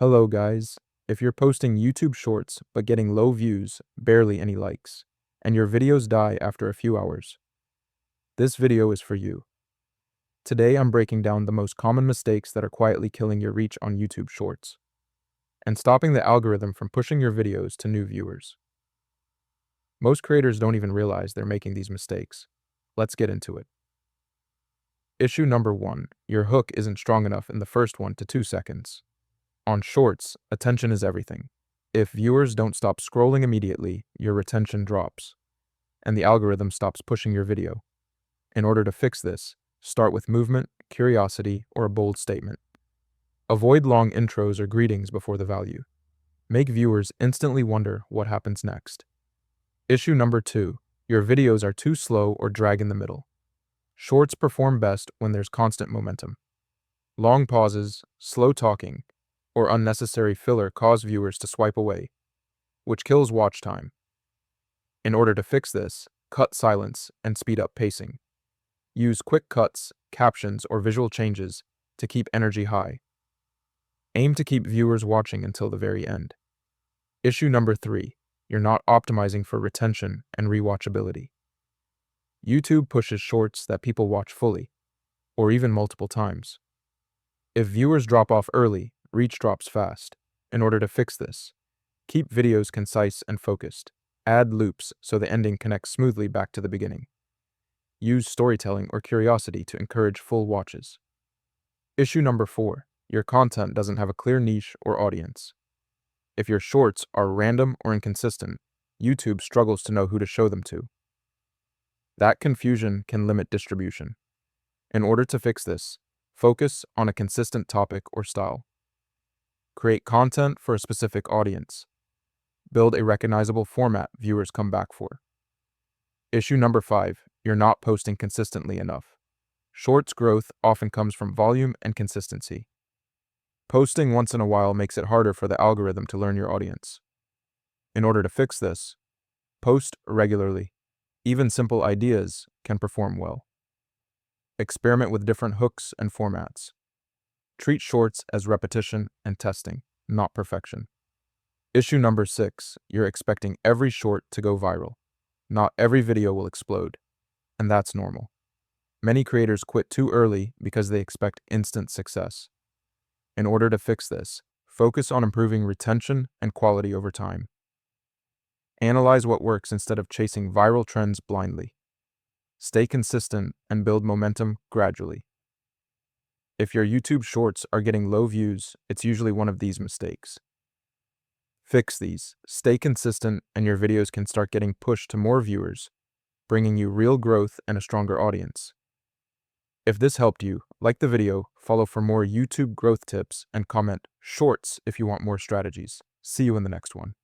Hello guys. If you're posting YouTube shorts but getting low views, barely any likes, and your videos die after a few hours, this video is for you. Today I'm breaking down the most common mistakes that are quietly killing your reach on YouTube shorts, and stopping the algorithm from pushing your videos to new viewers. Most creators don't even realize they're making these mistakes. Let's get into it. Issue number 1. Your hook isn't strong enough in the first 1 to 2 seconds. On shorts, attention is everything. If viewers don't stop scrolling immediately, your retention drops, and the algorithm stops pushing your video. In order to fix this, start with movement, curiosity, or a bold statement. Avoid long intros or greetings before the value. Make viewers instantly wonder what happens next. Issue number 2. Your videos are too slow or drag in the middle. Shorts perform best when there's constant momentum. Long pauses, slow talking, or unnecessary filler cause viewers to swipe away, which kills watch time. In order to fix this, cut silence and speed up pacing. Use quick cuts, captions, or visual changes to keep energy high. Aim to keep viewers watching until the very end. Issue number 3. You're not optimizing for retention and rewatchability. YouTube pushes shorts that people watch fully, or even multiple times. If viewers drop off early, reach drops fast. In order to fix this, keep videos concise and focused. Add loops so the ending connects smoothly back to the beginning. Use storytelling or curiosity to encourage full watches. Issue number 4. Your content doesn't have a clear niche or audience. If your shorts are random or inconsistent, YouTube struggles to know who to show them to. That confusion can limit distribution. In order to fix this, focus on a consistent topic or style. Create content for a specific audience. Build a recognizable format viewers come back for. Issue number 5. You're not posting consistently enough. Shorts growth often comes from volume and consistency. Posting once in a while makes it harder for the algorithm to learn your audience. In order to fix this, post regularly. Even simple ideas can perform well. Experiment with different hooks and formats. Treat shorts as repetition and testing, not perfection. Issue number 6. You're expecting every short to go viral. Not every video will explode, and that's normal. Many creators quit too early because they expect instant success. In order to fix this, focus on improving retention and quality over time. Analyze what works instead of chasing viral trends blindly. Stay consistent and build momentum gradually. If your YouTube shorts are getting low views, it's usually one of these mistakes. Fix these, stay consistent, and your videos can start getting pushed to more viewers, bringing you real growth and a stronger audience. If this helped you, like the video, follow for more YouTube growth tips, and comment "shorts" if you want more strategies. See you in the next one.